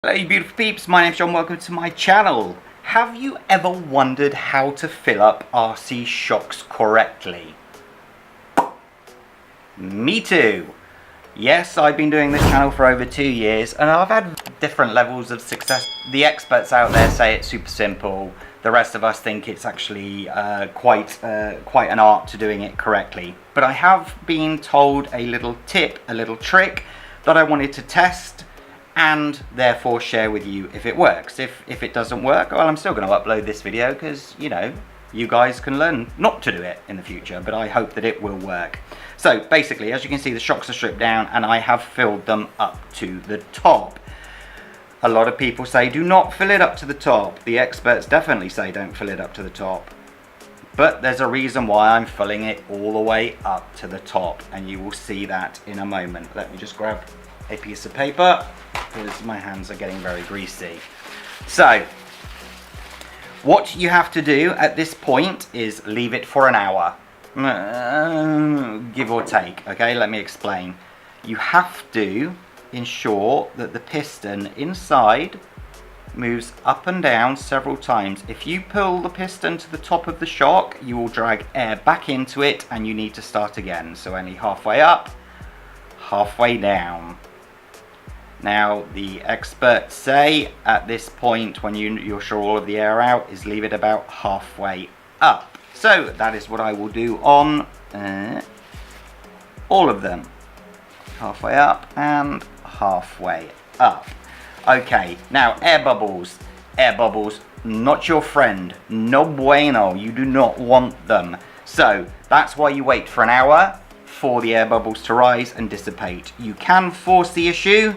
Hello you beautiful peeps, my name's John, welcome to my channel. Have you ever wondered how to fill up RC shocks correctly? Me too. Yes, I've been doing this channel for over 2 years and I've had different levels of success. The experts out there say it's super simple. The rest of us think it's actually quite an art to doing it correctly. But I have been told a little tip, a little trick that I wanted to test and therefore share with you if it works. If it doesn't work, well, I'm still going to upload this video because, you know, you guys can learn not to do it in the future, but I hope that it will work. So basically, as you can see, the shocks are stripped down and I have filled them up to the top. A lot of people say do not fill it up to the top. The experts definitely say don't fill it up to the top. But there's a reason why I'm filling it all the way up to the top, and you will see that in a moment. Let me just grab a piece of paper because my hands are getting very greasy. So what you have to do at this point is leave it for an hour, give or take. Okay, let me explain. You have to ensure that the piston inside moves up and down several times. If you pull the piston to the top of the shock, you will drag air back into it and you need to start again. So only halfway up, halfway down. Now the experts say at this point, when you're sure all of the air out, is leave it about halfway up. So that is what I will do on all of them. Halfway up and halfway up. Okay, now air bubbles. Air bubbles, not your friend. No bueno, you do not want them. So that's why you wait for an hour for the air bubbles to rise and dissipate. You can force the issue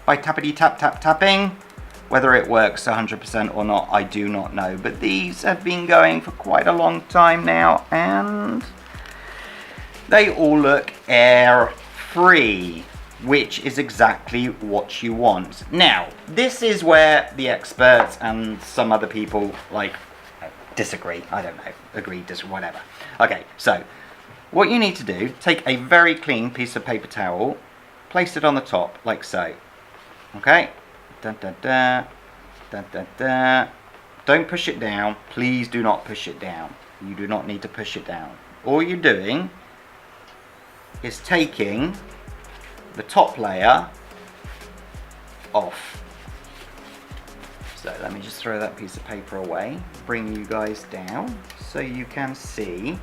by tappity tap tap tapping. Whether it works 100% or not, I do not know. But these have been going for quite a long time now and they all look air free, which is exactly what you want. Now, this is where the experts and some other people disagree. I don't know, agree, disagree, whatever. Okay, so what you need to do, take a very clean piece of paper towel, place it on the top like so. Okay, da da da, da da da. Don't push it down. Please do not push it down. You do not need to push it down. All you're doing is taking the top layer off. So let me just throw that piece of paper away, bring you guys down so you can see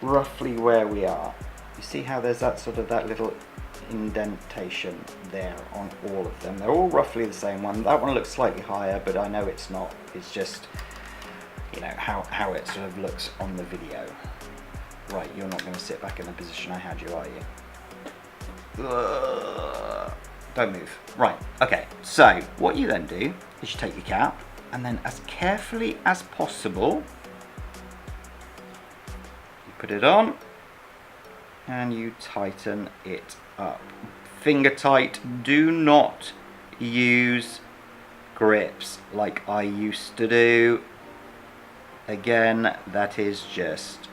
roughly where we are. You see how there's that little indentation there on all of them. They're all roughly the same one. That one looks slightly higher, but I know it's not. It's just, you know, how it sort of looks on the video. Right, you're not going to sit back in the position I had you, are you? Don't move. Right, okay. So what you then do is you take your cap and then as carefully as possible you put it on and you tighten it up. Finger tight. Do not use grips like I used to do. Again, that is just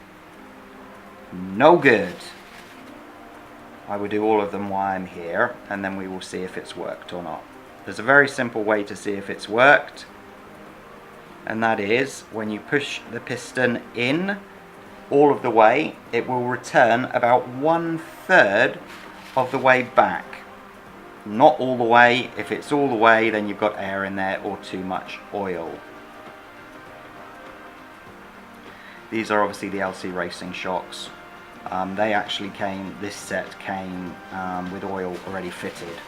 no good. I will do all of them while I'm here and then we will see if it's worked or not. There's a very simple way to see if it's worked, and that is when you push the piston in all of the way, it will return about 1/3 of the way back. Not all the way. If it's all the way, then you've got air in there or too much oil. These are obviously the LC Racing shocks. They actually came, this set came with oil already fitted.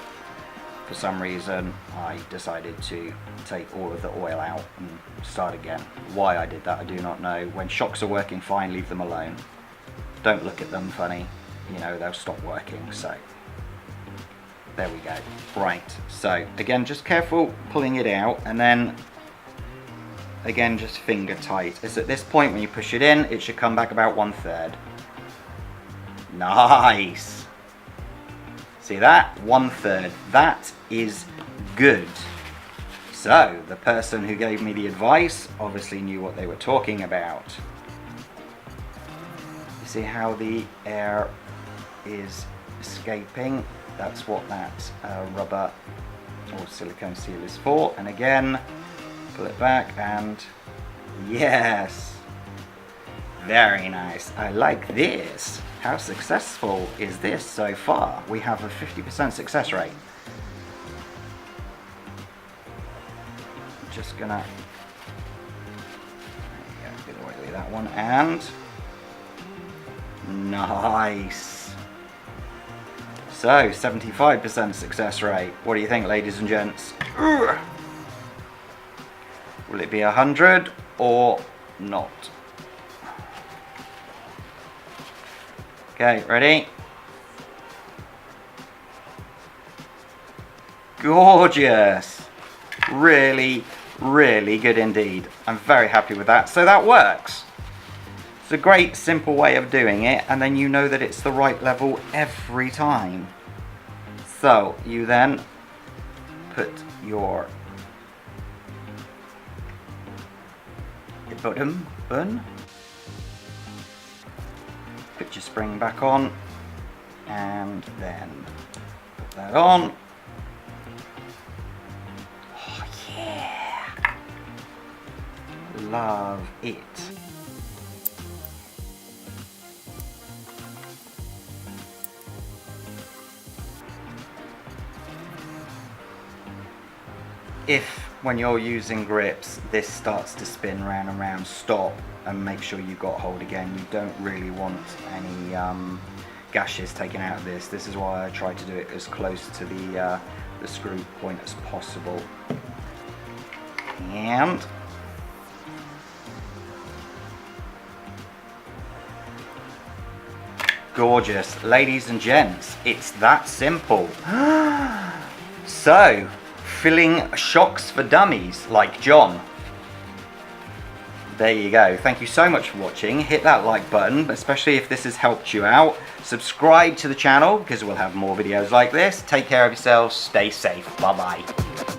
For some reason I decided to take all of the oil out and start again. Why I did that I do not know. When shocks are working fine, leave them alone. Don't look at them funny, you know, they'll stop working. So there we go. Right, so again, just careful pulling it out and then again just finger tight. It's at this point when you push it in, it should come back about 1/3. Nice. See that? 1/3. That is good. So the person who gave me the advice obviously knew what they were talking about. You see how the air is escaping? That's what that rubber or silicone seal is for. And again, pull it back and yes. Very nice. I like this. How successful is this so far? We have a 50% success rate. Just gonna get away with that one, and nice. So 75% success rate. What do you think, ladies and gents? Will it be 100 or not? Okay, ready? Gorgeous. Really, really good indeed. I'm very happy with that. So that works. It's a great simple way of doing it, and then you know that it's the right level every time. So you then put your bottom bun, put your spring back on, and then put that on. Oh yeah, love it. If when you're using grips this starts to spin round and round, stop and make sure you've got hold again. You don't really want any gashes taken out of this. This is why I try to do it as close to the screw point as possible. And gorgeous, ladies and gents, it's that simple. So filling shocks for dummies like John. There you go. Thank you so much for watching. Hit that like button, especially if this has helped you out. Subscribe to the channel because we'll have more videos like this. Take care of yourselves. Stay safe. Bye bye.